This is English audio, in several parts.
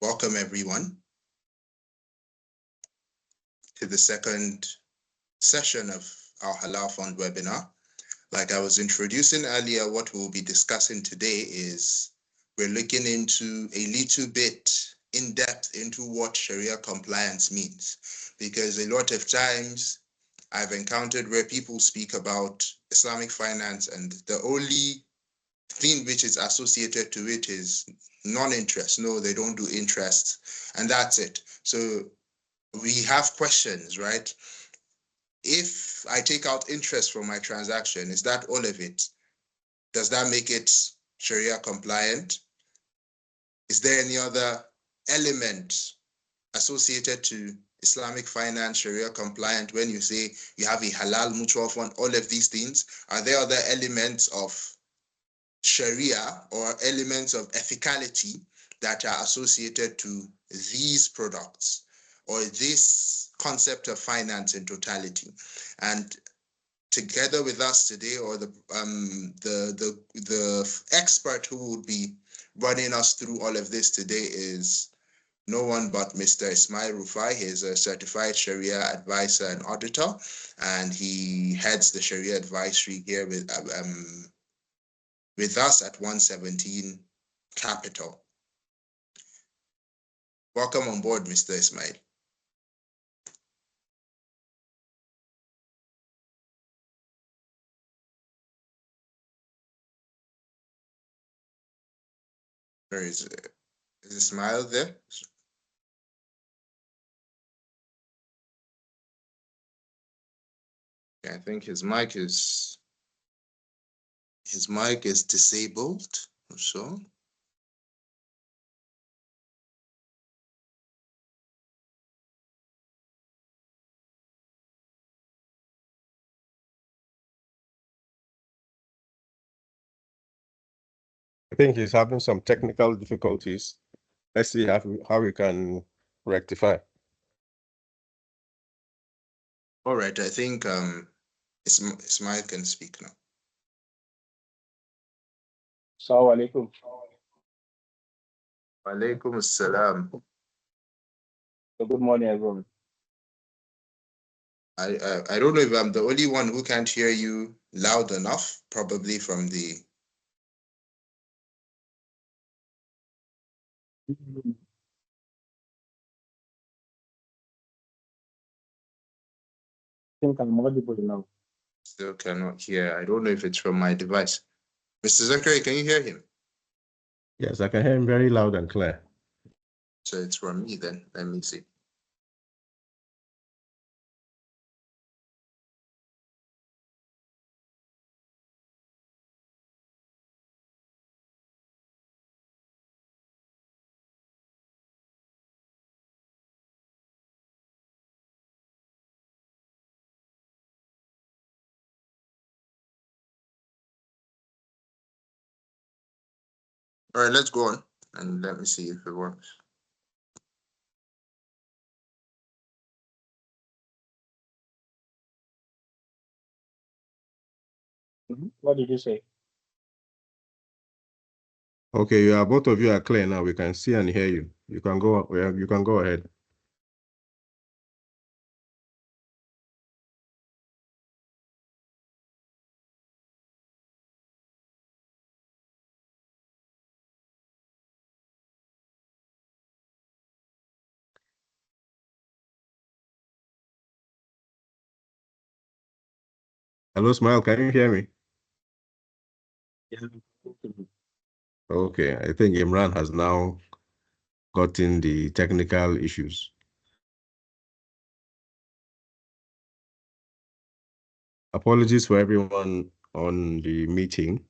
Welcome everyone to the second session of our Halal Fund webinar. Like I was introducing earlier, what we'll be discussing today is we're looking into a little bit in depth into what Sharia compliance means, because a lot of times I've encountered where people speak about Islamic finance and the only thing which is associated to it is non-interest. No, they don't do interest, and that's it. So we have questions, right? If I take out interest from my transaction, is that all of it? Does that make it Sharia compliant? Is there any other element associated to Islamic finance, Sharia compliant? When you say you have a halal mutual fund, all of these things, are there other elements of Sharia or elements of ethicality that are associated to these products or this concept of finance in totality? And together with us today, or the expert who would be running us through all of this today is no one but Mr. Ismail Rufai. He is a certified Sharia advisor and auditor, and he heads the Sharia advisory here with us at 117 Capital. Welcome on board, Mr. Ismail. Where is Ismail there? I think his mic is disabled or so. I think he's having some technical difficulties. Let's see how we can rectify. All right, I think Ismail can speak now. Assalamu alaikum. Walaikum assalam. Good morning, everyone. I don't know if I'm the only one who can't hear you loud enough, probably from the... I think I'm audible now. Still cannot hear. I don't know if it's from my device. Mr. Zachary, can you hear him? Yes, I can hear him very loud and clear. So it's from me then. Let me see. All right, let's go on and let me see if it works. What did you say? Okay, both of you are clear now. We can see and hear you. You can go. You can go ahead. Hello, Smile. Can you hear me? Yeah. Okay, I think Imran has now gotten the technical issues. Apologies for everyone on the meeting.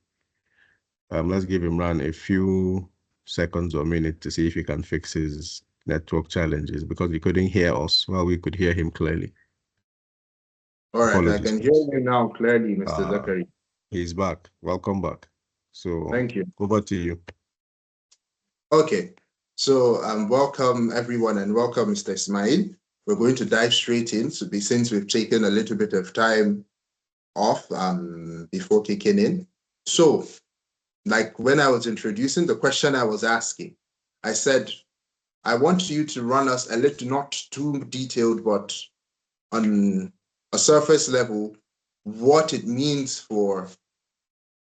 Let's give Imran a few seconds or minutes to see if he can fix his network challenges, because he couldn't hear us while we could hear him clearly. All right, Apologies. I can hear you now clearly, Mr. Zachary. He's back. Welcome back. So thank you. Over to you. Okay, so welcome everyone and welcome Mr. Ismail. We're going to dive straight in since we've taken a little bit of time off before kicking in. So, like when I was introducing the question I was asking, I said, I want you to run us a little, not too detailed, but on a surface level, what it means for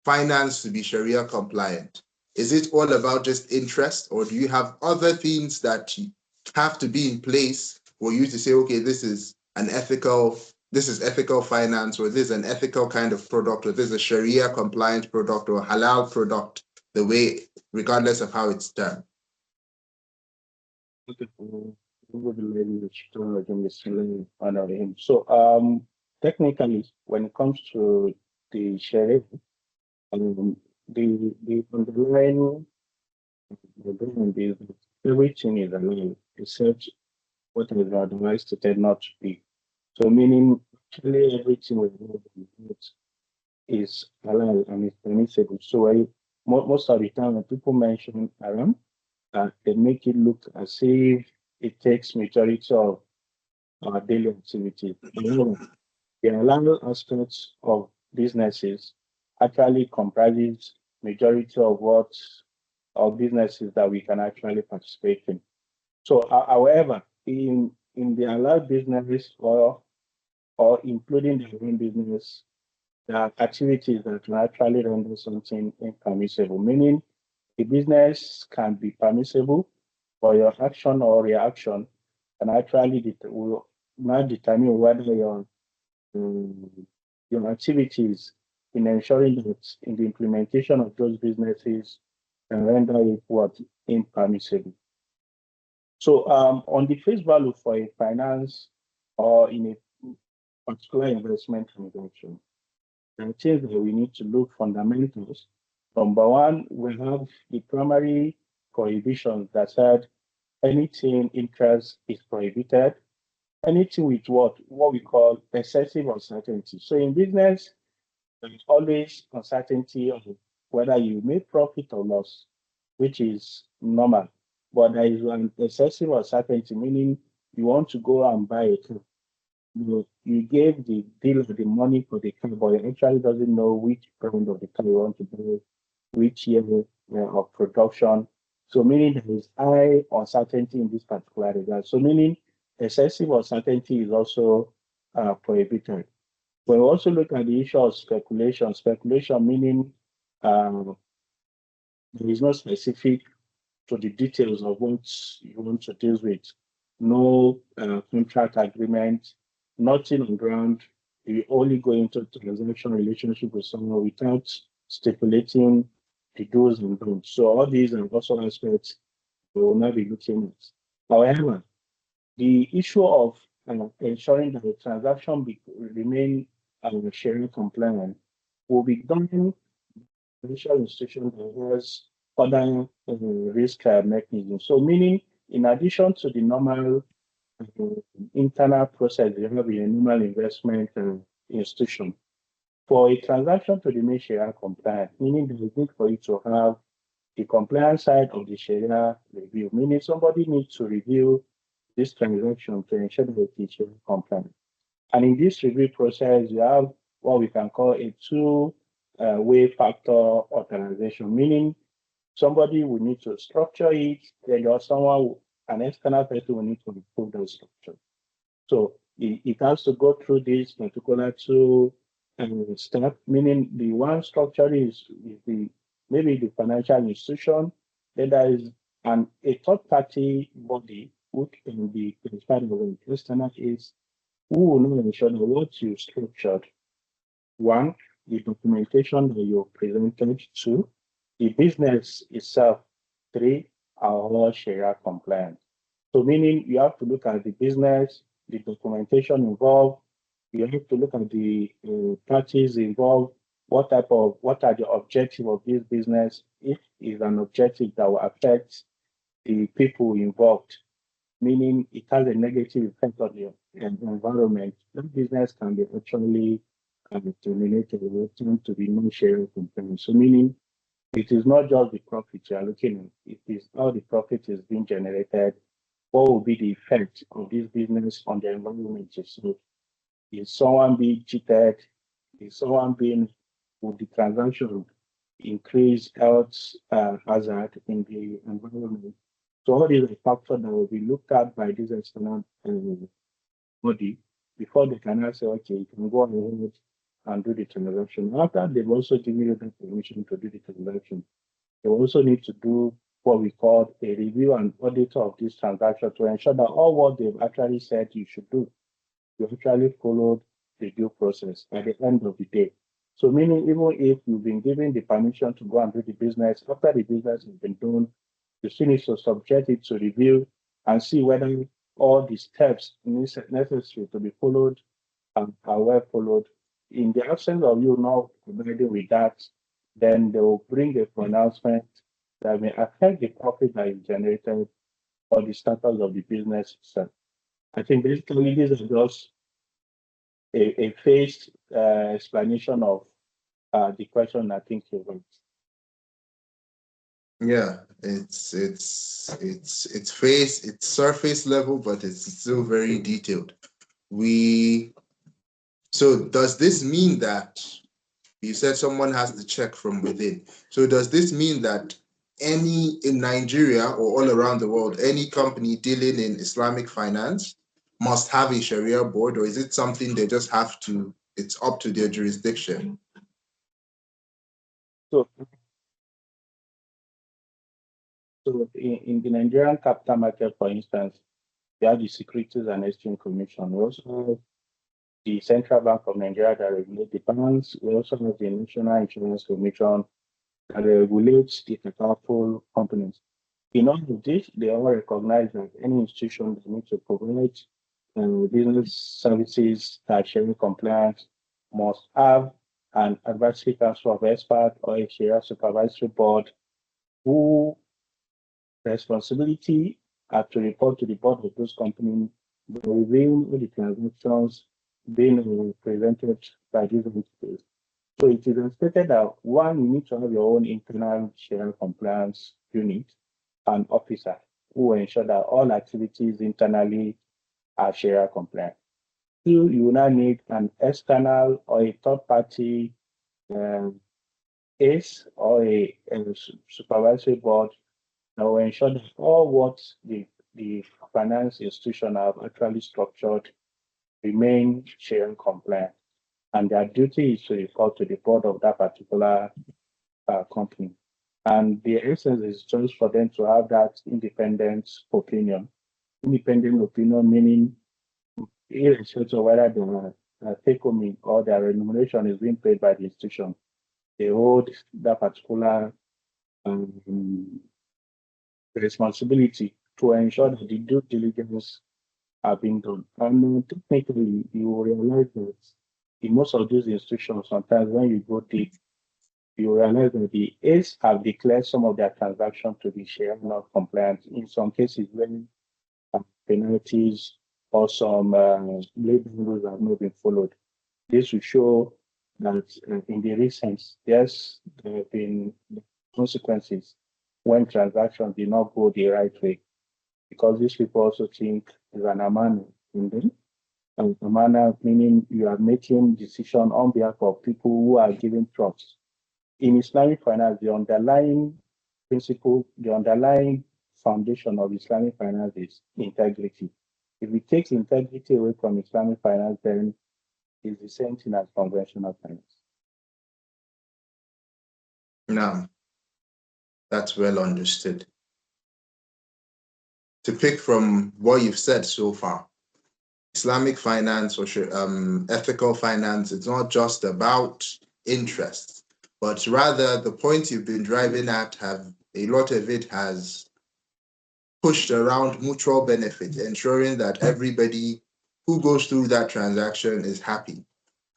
finance to be Sharia compliant. Is it all about just interest, or do you have other things that have to be in place for you to say, okay, this is ethical finance, or this is an ethical kind of product, or this is a Sharia compliant product or halal product, the way, regardless of how it's done? Okay. So, technically, when it comes to the Sharia, the underlying agreement is that everything is allowed except what is otherwise stated not to be. So, meaning actually everything we do is halal and is permissible. So, most of the time when people mention haram, they make it look as if it takes majority of our daily activity. However, the halal aspects of businesses actually comprises majority of what our businesses that we can actually participate in. So, however, in the halal business or including the own business, there are activities that can actually render something impermissible, meaning the business can be permissible, but your action or reaction can actually will not determine whether um, your activities in ensuring that in the implementation of those businesses can render it what impermissible. So on the face value for a finance or in a particular investment transaction, there are things that we need to look fundamentals. Number one, we have the primary prohibitions that said anything interest is prohibited. Anything with what we call excessive uncertainty. So in business, there is always uncertainty of whether you make profit or loss, which is normal. But there is an excessive uncertainty, meaning you want to go and buy a car. You gave the dealer the money for the car, but he actually doesn't know which brand of the car you want to buy, which year of production. So meaning there is high uncertainty in this particular regard. So meaning excessive uncertainty is also prohibited. When we also look at the issue of speculation meaning there is no specific to the details of what you want to deal with. No contract agreement, nothing on ground. You only go into transaction relationship with someone without stipulating the do's and don'ts. So all these are also aspects we will not be looking at. However, the issue of ensuring that the transaction remain Sharia compliant will be done financial institution that has other risk mechanisms. So meaning, in addition to the normal uh, internal process you have in a normal investment institution, for a transaction to remain Sharia compliant, meaning there is need for you to have the compliance side of the Sharia review, meaning somebody needs to review this transaction to ensure that it is Sharia compliant. And in this review process, you have what we can call a two-way factor authorization, meaning somebody will need to structure it, then there's someone, an external person will need to improve the structure. So it has to go through this particular two step, meaning the one structure is the maybe the financial institution, then there is a third party body which can be classified as an external is who will not ensure that what you structured, one, the documentation that you presented, two, the business itself, three, are all Sharia compliant. So meaning you have to look at the business, the documentation involved, you have to look at the parties involved, what are the objective of this business, if is an objective that will affect the people involved, meaning it has a negative effect on the environment, that business can be actually terminated or turned to be non-sharing compliant. So meaning it is not just the profit you are looking at, it is how the profit is being generated, what will be the effect of this business on the environment itself. Is someone being cheated? Is someone being, with the transaction increase health hazard in the environment? So all these are factors that will be looked at by this external body before they can now say, okay, you can go ahead and do the transaction. After they've also given you the permission to do the transaction, they also need to do what we call a review and audit of this transaction to ensure that all what they've actually said you should do, you actually followed the due process at the end of the day. So meaning even if you've been given the permission to go and do the business, after the business has been done, you still need to subject it to review and see whether all the steps necessary to be followed are well followed. In the absence of you not providing with that, then they will bring a pronouncement that may affect the profit that is generated or the status of the business itself. I think basically these are just a phased explanation of the question I think you raised. Yeah, it's surface level, but it's still very detailed. So does this mean that you said someone has to check from within? So does this mean that any in Nigeria or all around the world, any company dealing in Islamic finance must have a Sharia board, or is it something they just have to, it's up to their jurisdiction? So in the Nigerian capital market, for instance, we have the Securities and Exchange Commission. We also have the Central Bank of Nigeria that regulates the banks. We also have the National Insurance Commission that regulates the powerful companies. In all of this, they all recognize that any institution that needs to provide business services that Shari'ah-compliant must have an advisory council of experts or a Sharia supervisory board who responsibility are to report to the board of those companies, reviewing all the transactions being presented by these entities. So it is expected that one, you need to have your own internal Sharia compliance unit and officer who will ensure that all activities internally are Sharia compliant. Two, you will now need an external or a third party ACE or a supervisory board that will ensure that all what the finance institution have actually structured remain Sharia compliant. And their duty is to report to the board of that particular company. And the essence is just for them to have that independent opinion. Independent opinion meaning irrespective of whether their take home or their remuneration is being paid by the institution, they hold that particular responsibility to ensure that the due diligence are being done. And technically, you will realize that in most of these institutions, sometimes when you go deep, you realize that the ACE have declared some of their transactions to be Sharia not compliant. In some cases, when penalties or some labor rules have not been followed. This will show that in the recent, yes, there have been consequences when transactions did not go the right way, because these people also think there's an amana in them. And amana meaning you are making decision on behalf of people who are giving trust. In Islamic finance, the underlying principle, the underlying foundation of Islamic finance is integrity. If it takes integrity away from Islamic finance, then it's the same thing as conventional finance. Now, that's well understood. To pick from what you've said so far, Islamic finance or ethical finance, it's not just about interest, but rather the point you've been driving at, a lot of it has pushed around mutual benefit, ensuring that everybody who goes through that transaction is happy,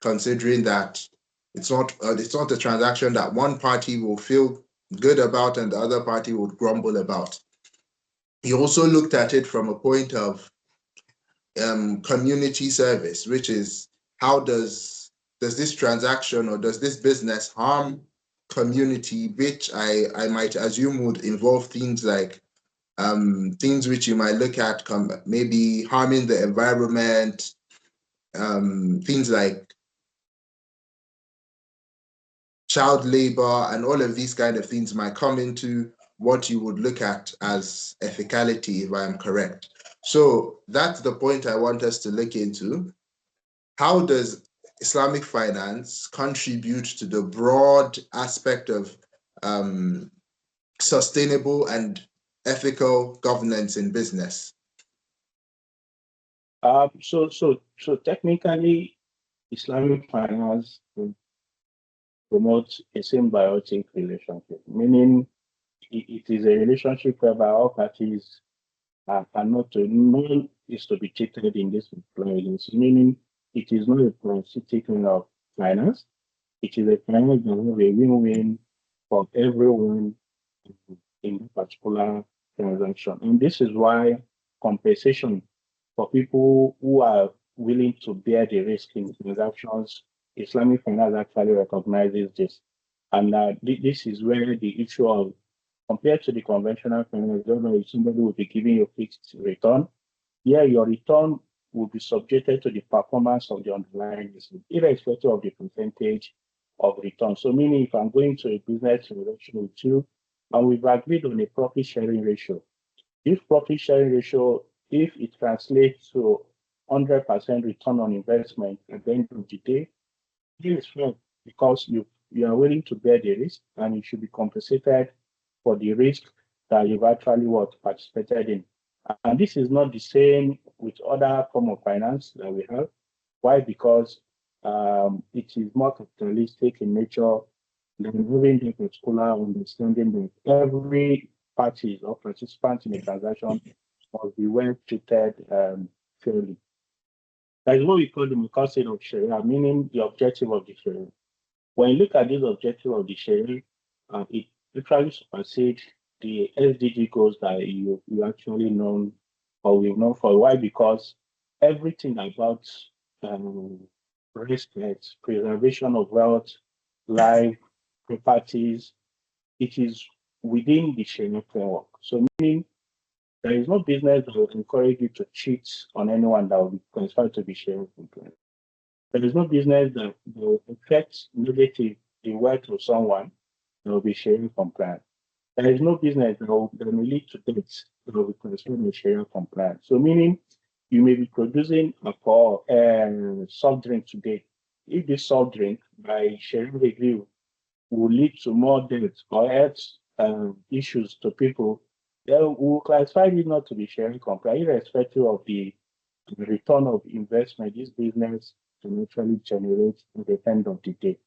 considering that it's not a transaction that one party will feel good about and the other party would grumble about. He also looked at it from a point of community service, which is how does this transaction or does this business harm community, which I might assume would involve things like things which you might look at maybe harming the environment, things like child labor and all of these kind of things might come into what you would look at as ethicality, if I am correct. So that's the point I want us to look into. How does Islamic finance contribute to the broad aspect of sustainable and ethical governance in business? So technically, Islamic finance promotes a symbiotic relationship, meaning it is a relationship whereby all parties are not to, none is to be cheated in this finance, meaning it is not a parasitic kind of finance. It is a finance that will be a win-win for everyone in the particular transaction. And this is why compensation for people who are willing to bear the risk in transactions, Islamic finance actually recognizes this. And this is where the issue of, compared to the conventional finance, I don't know if somebody will be giving you a fixed return. Yeah, your return will be subjected to the performance of the underlying business, irrespective of the percentage of return. So meaning if I'm going to a business transaction with you, and we've agreed on a profit sharing ratio, if profit sharing ratio, if it translates to 100% return on investment at the end of the day, it is fair because you are willing to bear the risk and you should be compensated for the risk that you've actually participated in. And this is not the same with other form of finance that we have. Why? Because it is more capitalistic in nature than having the particular understanding that every party or participant in a transaction must be well treated fairly. That is what we call the maqasid of Sharia, meaning the objective of the Sharia. When you look at this objective of the Sharia, it literally supersedes the SDG goals that you actually know or we've known for a while, because everything about respect, preservation of wealth, life, properties, it is within the Sharia framework. So meaning there is no business that will encourage you to cheat on anyone that will be considered to be Sharia compliant. There is no business that will affect negative the wealth of someone that will be Sharia compliant. There is no business that will lead to debts that will be considered Sharia compliant. So meaning you may be producing alcohol and soft drink today. If this soft drink by Sharia review will lead to more debt or health issues to people, then we will classify it not to be Sharia compliant, irrespective of the return of investment this business can actually generate at the end of the day.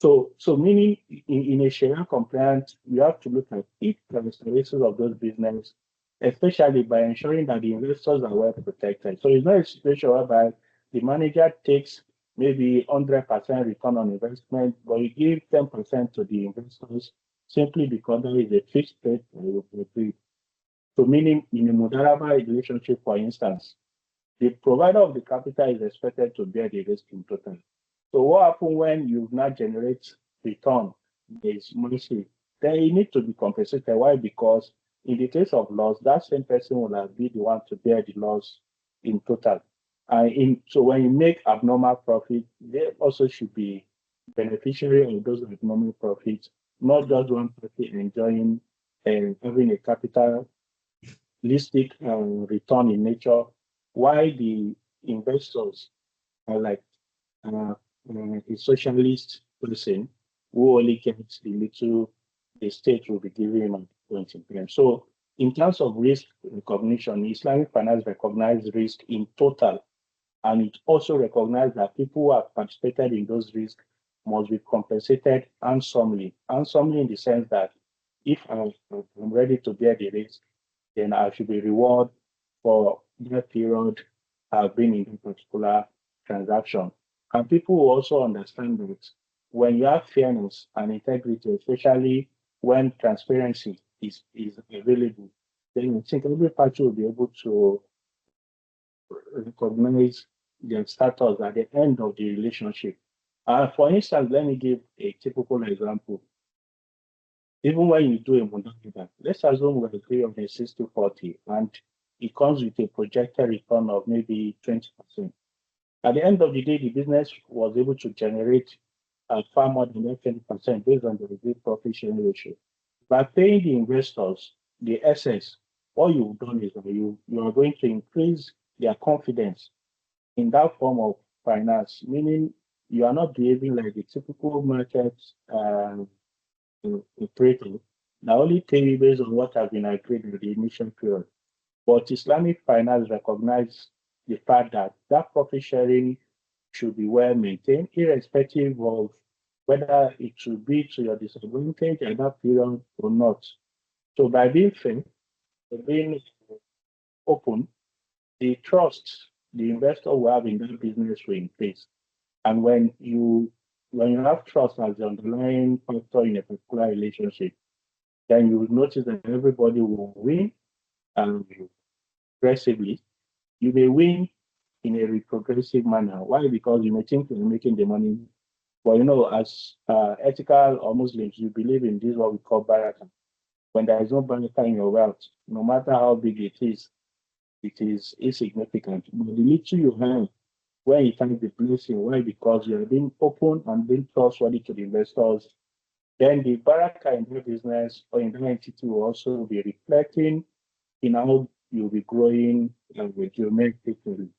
So meaning in a Sharia compliant, you have to look at each characteristics of those business, especially by ensuring that the investors are well protected. So it's not a situation whereby the manager takes maybe 100% return on investment, but you give 10% to the investors simply because there is a fixed rate that you agree. So meaning in a Mudaraba relationship, for instance, the provider of the capital is expected to bear the risk in total. So what happens when you now generate return is monthly? Then you need to be compensated. Why? Because in the case of loss, that same person will be the one to bear the loss in total. So when you make abnormal profit, they also should be beneficiary of those abnormal profits, not just one party enjoying and having a capitalistic return in nature, while the investors are like a socialist person who only gets the little the state will be giving him at point in time. So in terms of risk recognition, Islamic finance recognizes risk in total, and it also recognizes that people who have participated in those risks must be compensated handsomely. Handsomely in the sense that if I'm ready to bear the risk, then I should be rewarded for that period I've been in a particular transaction. And people will also understand that when you have fairness and integrity, especially when transparency is available, then I think every party will be able to recognize their status at the end of the relationship. For instance, let me give a typical example. Even when you do a Mundaka, let's assume we agree on a 60-40 and it comes with a projected return of maybe 20%. At the end of the day, the business was able to generate far more than 20% based on the agreed profit sharing ratio. By paying the investors the excess, what you've done is that you are going to increase their confidence in that form of finance, meaning you are not behaving like the typical market operator that only pay you based on what has been agreed in the initial period. But Islamic finance recognizes the fact that that profit sharing should be well maintained, irrespective of whether it should be to your disadvantage at that period or not. So by being fair, by being open, the trust the investor will have in that business will increase. And when you have trust as the underlying factor in a particular relationship, then you will notice that everybody will win and progressively. You may win in a retrogressive manner. Why? Because you may think you're making the money. But as ethical or Muslims, you believe in this what we call barakah. When there is no barakah in your wealth, no matter how big it is insignificant. But the little you have, when you find the blessing, why? Because you are being open and being trustworthy to the investors. Then the barakah in your business or in the entity will also be reflecting in how you'll be growing with your geometrically.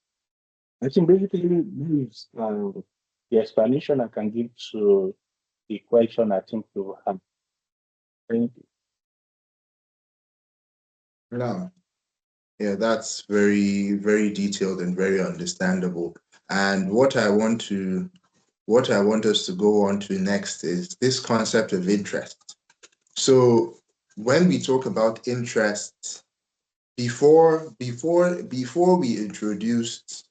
I think basically this is the explanation I can give to the question I think you have. Thank you. No. Yeah, that's very, very detailed and very understandable. And what I want us to go on to next is this concept of interest. So when we talk about interest, before we introduced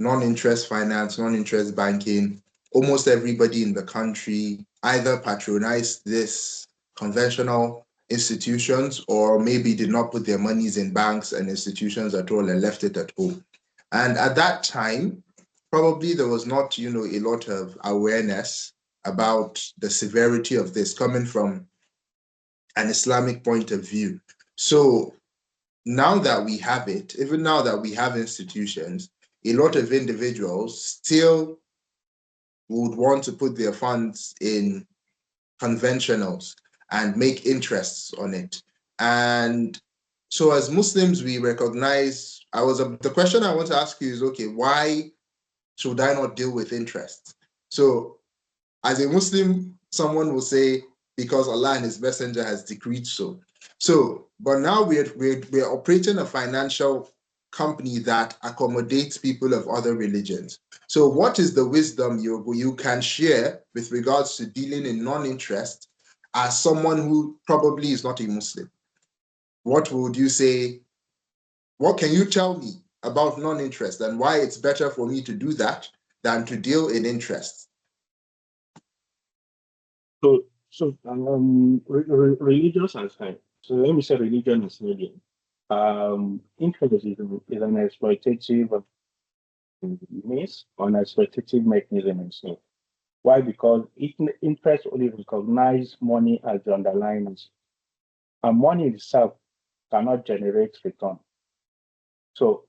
non-interest finance, non-interest banking, almost everybody in the country either patronized this conventional institutions or maybe did not put their monies in banks and institutions at all and left it at home. And at that time, probably there was not, a lot of awareness about the severity of this coming from an Islamic point of view. So now that we have it, even now that we have institutions, a lot of individuals still would want to put their funds in conventionals and make interests on it. And so as Muslims, we recognize, the question I want to ask you is, okay, why should I not deal with interest? So as a Muslim, someone will say, because Allah and his messenger has decreed so. So, but now we're operating a financial company that accommodates people of other religions. So what is the wisdom you can share with regards to dealing in non-interest as someone who probably is not a Muslim? What would you say? What can you tell me about non-interest and why it's better for me to do that than to deal in interest? So religious aside, so let me say religion is medium. Interest is an exploitative means or an exploitative mechanism in itself. Why? Because interest only recognizes money as the underlying asset, and money itself cannot generate return. So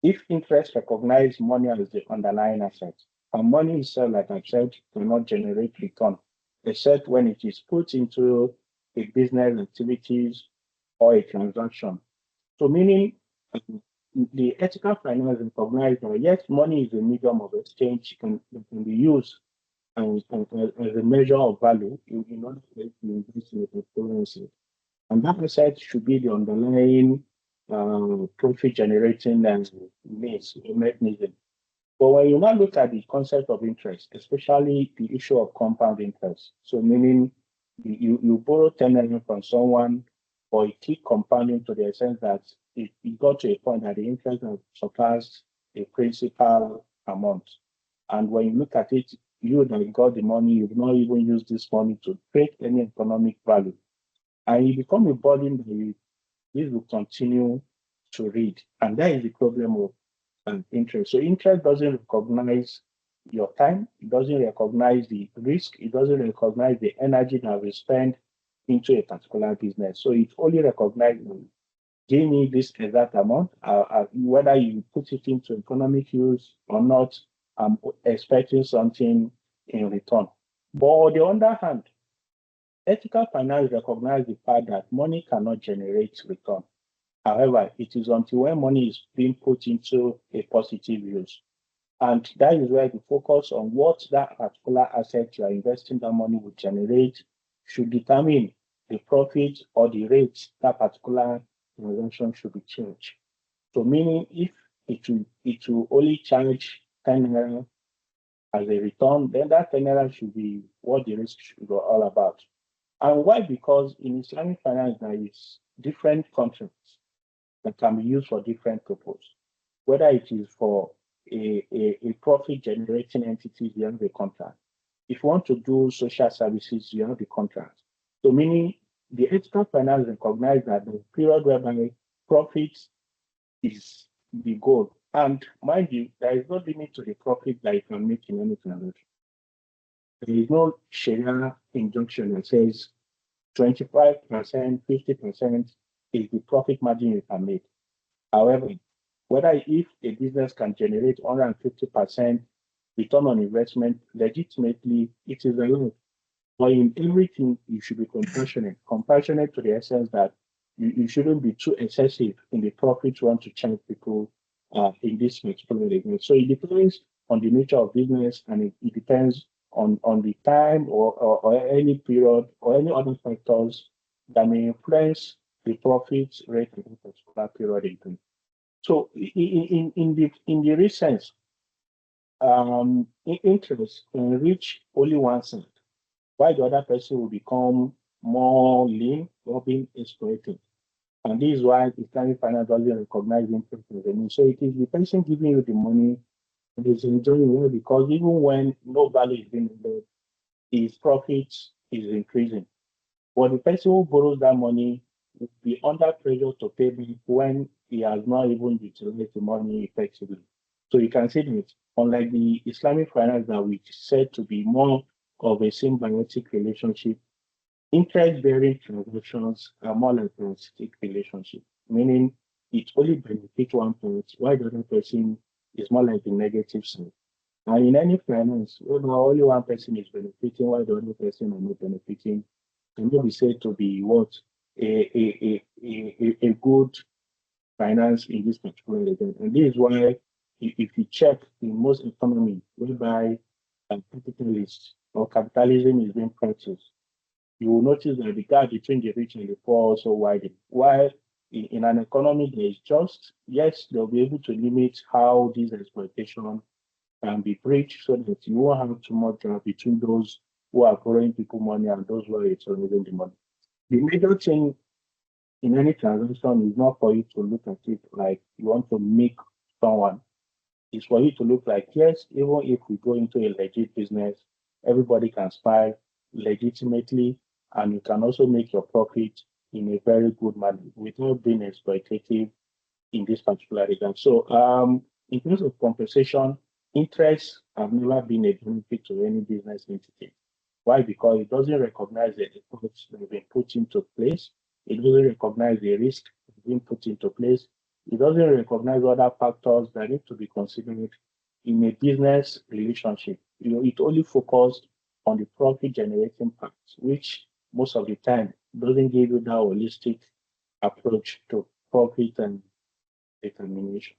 if interest recognizes money as the underlying asset, and money itself, like I said, cannot generate return, except when it is put into a business activities or a transaction. So meaning the ethical finance recognizes that yes, money is a medium of exchange that can be used as a measure of value in order to invest in a currency. And that asset should be the underlying profit generating means or mechanism. But when you now look at the concept of interest, especially the issue of compound interest, so meaning you borrow 10 million from someone, or it keep compounding to the extent that it got to a point that the interest has surpassed a principal amount. And when you look at it, you that got the money, you've not even used this money to create any economic value. And you become a burden that this will continue to read. And that is the problem of interest. So interest doesn't recognize your time, it doesn't recognize the risk, it doesn't recognize the energy that we spend into a particular business. So it only recognizes, give me this exact amount, whether you put it into economic use or not, I'm expecting something in return. But on the other hand, ethical finance recognizes the fact that money cannot generate return. However, it is until when money is being put into a positive use. And that is where the focus on what that particular asset you are investing that money will generate should determine the profit or the rate that particular transaction should be changed. So meaning if it will only charge 10 naira as a return, then that 10 naira should be what the risk should be all about. And why? Because in Islamic finance, there is different contracts that can be used for different purposes. Whether it is for a profit generating entity, you have a contract. If you want to do social services, you have a contract. So meaning the ethical finance recognize that the period whereby profit is the goal. And mind you, there is no limit to the profit that you can make in any transaction. There is no Sharia injunction that says 25%, 50% is the profit margin you can make. However, whether if a business can generate 150% return on investment legitimately, it is allowed. But in everything, you should be compassionate. Compassionate to the essence that you shouldn't be too excessive in the profit you want to charge people in this particular arrangement. So it depends on the nature of business, and it depends on the time or any period or any other factors that may influence the profit rate in a particular period. So in the recent interest can reach only one side, while the other person will become more lean or being exploited. And this is why Islamic finance doesn't recognize interest revenue. So it is the person giving you the money that is enjoying it, because even when no value is being added, his profit is increasing. But the person who borrows that money will be under pressure to pay back when he has not even utilized the money effectively. So you can see that unlike the Islamic finance that we said to be more of a symbiotic relationship, interest-bearing transactions are more like a parasitic relationship, meaning it only benefits one person, while the other person is more like the negative side. And in any finance, only one person is benefiting while the other person is not benefiting, cannot be said to be what a good finance in this particular region. And this is why if you check in most economy whereby capitalists or capitalism is being practiced, you will notice that the gap between the rich and the poor also widen. While in an economy there is just, yes, they'll be able to limit how this exploitation can be breached so that you won't have too much gap between those who are borrowing people money and those who are returning the money. The major thing in any transaction is not for you to look at it like you want to make someone. It's for you to look like, yes, even if we go into a legit business, everybody can spy legitimately, and you can also make your profit in a very good manner without being exploitative in this particular regard. So in terms of compensation, interests have never been a benefit to any business entity. Why? Because it doesn't recognize the efforts that have been put into place. It doesn't recognize the risk that has been put into place. It doesn't recognize other factors that need to be considered in a business relationship. It only focuses on the profit generating part, which most of the time doesn't give you that holistic approach to profit and determination.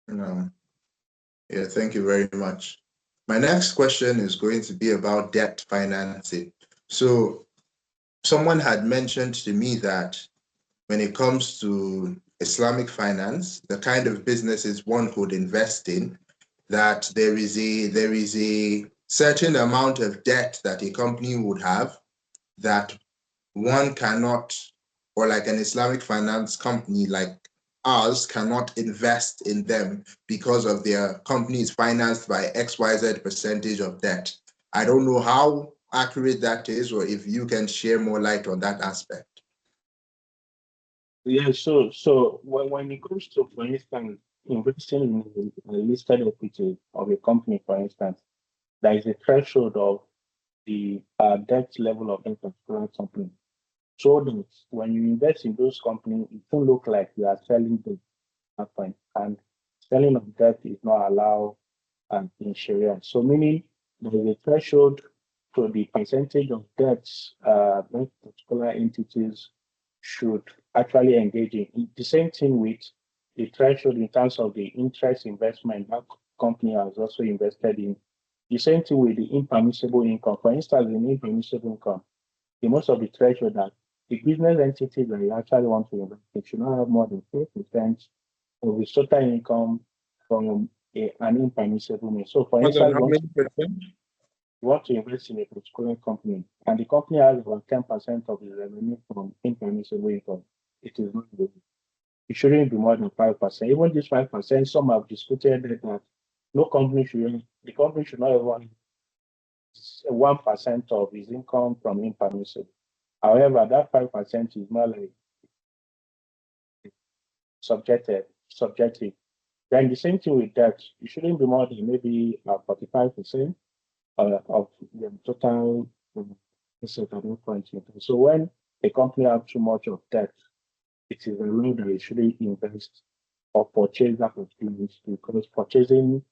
No. Yeah, thank you very much. My next question is going to be about debt financing. So someone had mentioned to me that when it comes to Islamic finance, the kind of businesses one could invest in, that there is a certain amount of debt that a company would have that one cannot, or like an Islamic finance company like ours cannot invest in them because of their company is financed by XYZ percentage of debt. I don't know how accurate that is, or if you can share more light on that aspect. Yeah, so when it comes to, for instance, investing in a listed equity of a company, for instance, there is a threshold of the debt level of that particular company. So that when you invest in those companies, it won't look like you are selling debt at that point. And selling of debt is not allowed in Sharia. So meaning there is a threshold So the percentage of debts that particular entities should actually engage in. The same thing with the threshold in terms of the interest investment that company has also invested in. The same thing with the impermissible income. For instance, in impermissible income, the most of the threshold that the business entity that you actually want to invest in should not have more than 4% of the total income from an impermissible means. So, for instance, how many percent? you want to invest in a particular company, and the company has about 10% of the revenue from impermissible income. It is not good. It shouldn't be more than 5%. Even this 5%, some have disputed that no company should, the company should not have 1% of his income from impermissible. However, that 5% is not like subjective. Then the same thing with debt. It shouldn't be more than maybe 45% of the total asset at one point in time. So when a company has too much of debt, it is allowed that it shouldn't invest or purchase that particular, because purchasing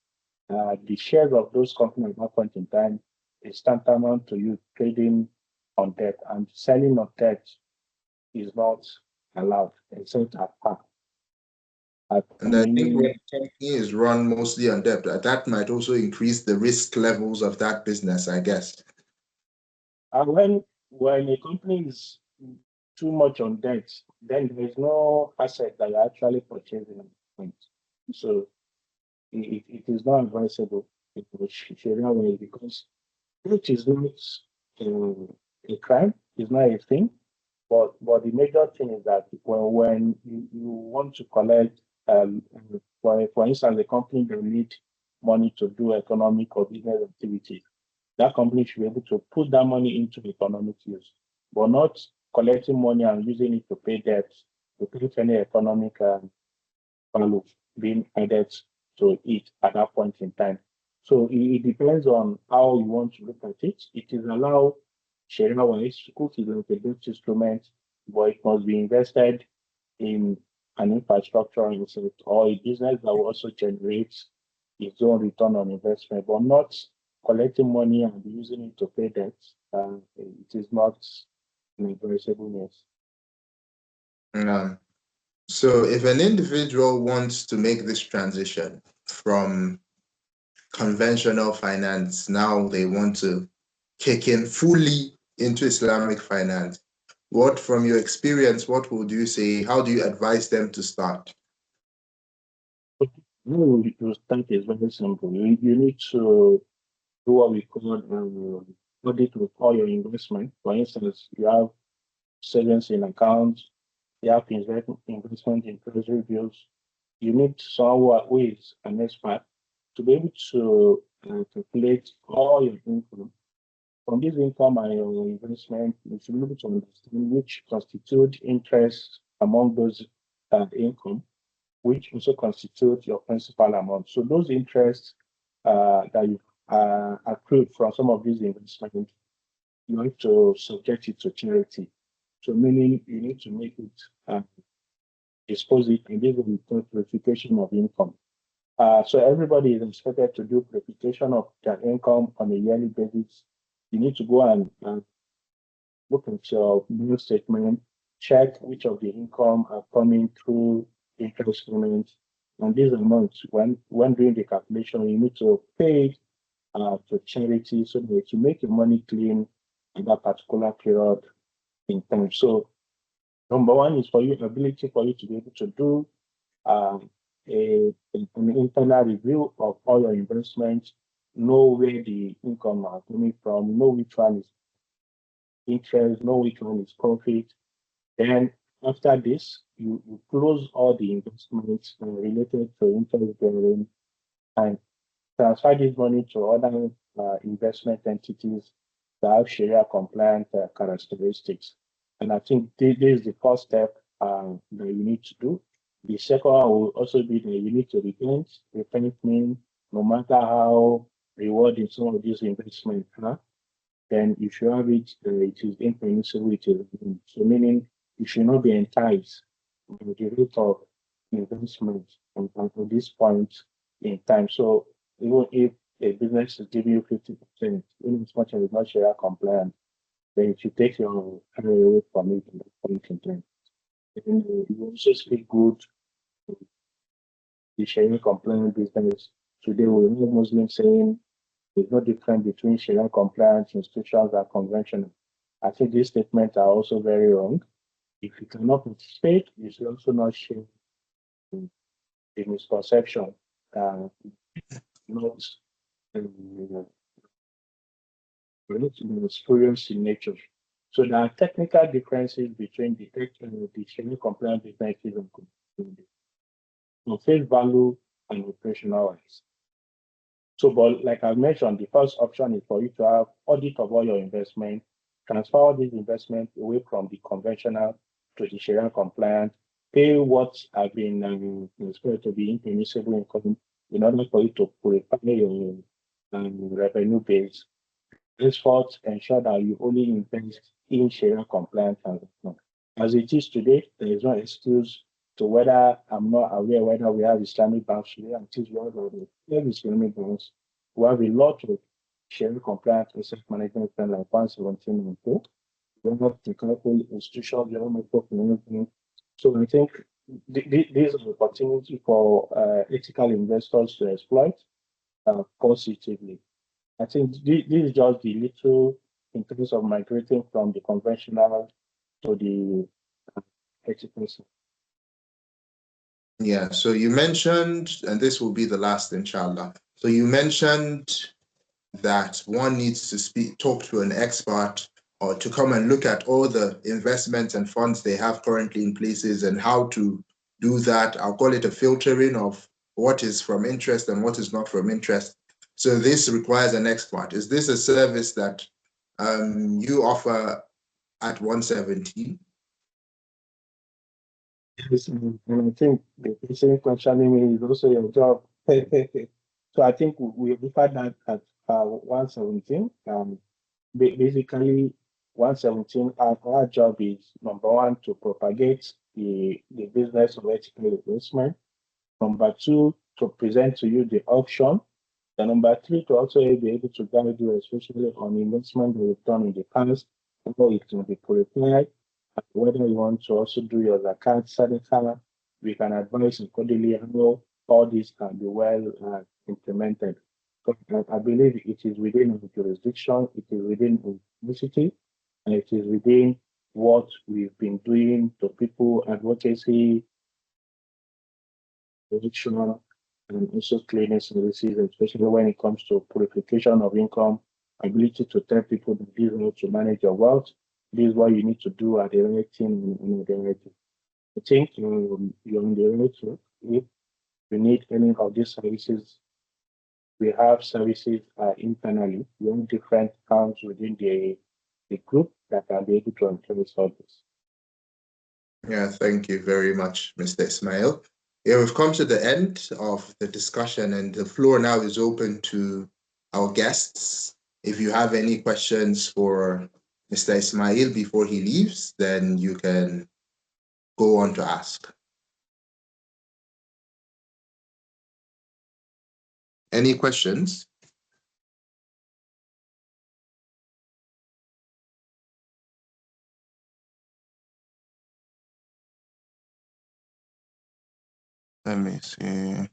the shares of those companies at that point in time is tantamount to you trading on debt, and selling of debt is not allowed except at par. And I think when a company is run mostly on debt, that might also increase the risk levels of that business, I guess. And when a company is too much on debt, then there is no asset that you're actually purchasing at the point. So it is not advisable Shari'ah-wise, because debt is not a crime, it's not a thing. But the major thing is that when you want to collect, for instance, a company that need money to do economic or business activity, that company should be able to put that money into economic use, but not collecting money and using it to pay debt, to create any economic value being added to it at that point in time. So it depends on how you want to look at it. It is allowed Shari'ah-wise, Sukuk is like a debt instrument, but it must be invested in an infrastructure asset or a business that will also generate its own return on investment, but not collecting money and using it to pay debt. It is not an advisable means. So if an individual wants to make this transition from conventional finance, now they want to kick in fully into Islamic finance, what, from your experience, what would you say? How do you advise them to start? To start is very simple. You need to do what we call audit with all your investment. For instance, you have savings in accounts, you have investment in treasury bills. You need someone who is an expert to be able to calculate all your income. From this income and your investment, you should be able to understand which constitute interest among those income, which also constitute your principal amount. So those interests that you accrued from some of these investments, you have to subject it to charity. So meaning you need to make it dispose it, and this will be called purification of income. So everybody is expected to do purification of their income on a yearly basis. You need to go and look at your bill statement, check which of the income are coming through interest payments, and these amounts, when doing the calculation, you need to pay to charity so that you make your money clean in that particular period in time. So number one is for you, ability for you to be able to do an internal review of all your investments, know where the income are coming from, know which one is interest, know which one is profit. Then after this, you close all the investments related to interest bearing and transfer this money to other investment entities that have Shari'ah-compliant characteristics. And I think this is the first step that you need to do. The second one will also be that you need to repent. Repent means no matter how rewarding some of these investments are, then you should have it, it is impermissible, so meaning you should not be enticed by the rate of investment at this point in time. So even if a business is giving you 50%, in as much as it's not Sharia compliant, then if you take your hand away from it and point in time, then you also speak good to the Sharia compliant business. Today we have Muslims saying there's no difference between Sharia compliant institutions and conventional. I think these statements are also very wrong. If you cannot participate, you should also not share the misconception, not experience in nature. So there are technical differences between the Sharia compliant businesses and on face value and operational wise. So, but like I mentioned, the first option is for you to have audit of all your investment, transfer all these investments away from the conventional to the Sharia compliant, pay what have been expected to be impermissible income in order for you to purify your revenue base. Henceforth, ensure that you only invest in Sharia compliant transactions. As it is today, there is no excuse to whether I'm not aware whether we have Islamic banks today. Until we have Islamic banks, we have a lot of Sharia compliant asset management firms like 117 and 4. We have technical institutions, we have microfinance. So I think these are opportunity for ethical investors to exploit positively. I think this is just the little in terms of migrating from the conventional to the ethical. Yeah, so you mentioned, and this will be the last, inshallah. So you mentioned that one needs to talk to an expert or to come and look at all the investments and funds they have currently in places and how to do that. I'll call it a filtering of what is from interest and what is not from interest. So this requires an expert. Is this a service that you offer at 117? Yes, and I think the person questioning me is also your job. So I think we offer that at 117. Basically, 117, our job is number one, to propagate the business of ethical investment. Number two, to present to you the option. And number three, to also be able to guide you, especially on investment that you've done in the past, how it can be purified, whether you want to also do your zakat, sadaqah, we can advise accordingly how all these can be well implemented. But I believe it is within our jurisdiction, it is within our university, and it is within what we've been doing to people, advocacy, production, and also cleaning services, especially when it comes to purification of income, ability to tell people that this is how to manage your wealth, this is what you need to do at the right thing and the right thing. I think you're on the right track. If you need any of these services, we have services internally. We have different accounts within the group that can be able to employ service. Yeah, thank you very much, Mr. Ismail. Yeah, we've come to the end of the discussion and the floor now is open to our guests. If you have any questions for Mr. Ismail before he leaves, then you can go on to ask. Any questions? Let me see.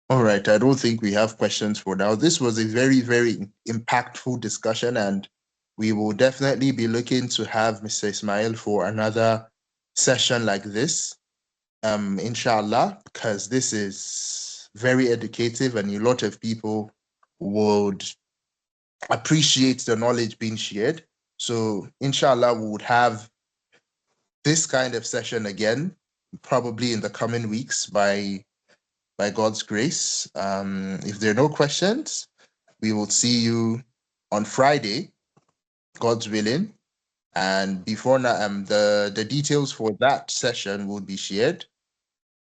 All right, I don't think we have questions for now. This was a very, very impactful discussion, and we will definitely be looking to have Mr. Ismail for another session like this, inshallah, because this is very educative and a lot of people would appreciate the knowledge being shared. So inshallah, we would have this kind of session again, probably in the coming weeks by God's grace. If there are no questions, we will see you on Friday, God's willing. And before now, the details for that session will be shared.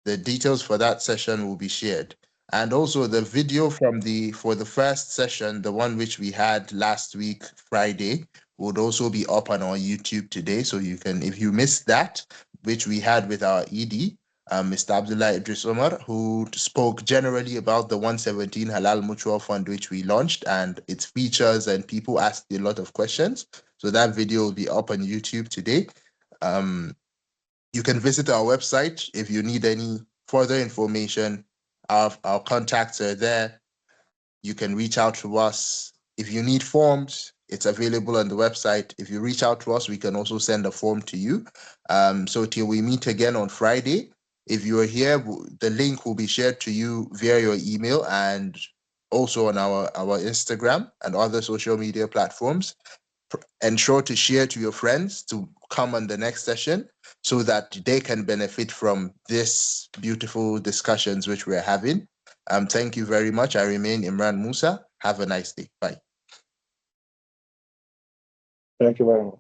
The details for that session will be shared. And also the video for the first session, the one which we had last week, Friday, would also be up on our YouTube today. So you can, if you missed that, which we had with our ED, Mr. Abdullah Idris Omar, who spoke generally about the 117 Halal Mutual Fund, which we launched, and its features, and people asked a lot of questions. So that video will be up on YouTube today. You can visit our website if you need any further information. Our contacts are there. You can reach out to us. If you need forms, it's available on the website. If you reach out to us, we can also send a form to you. So till we meet again on Friday, if you are here, the link will be shared to you via your email and also on our Instagram and other social media platforms. Ensure to share to your friends to come on the next session so that they can benefit from this beautiful discussions which we're having. Thank you very much. I remain Imran Musa. Have a nice day. Bye. Thank you very much.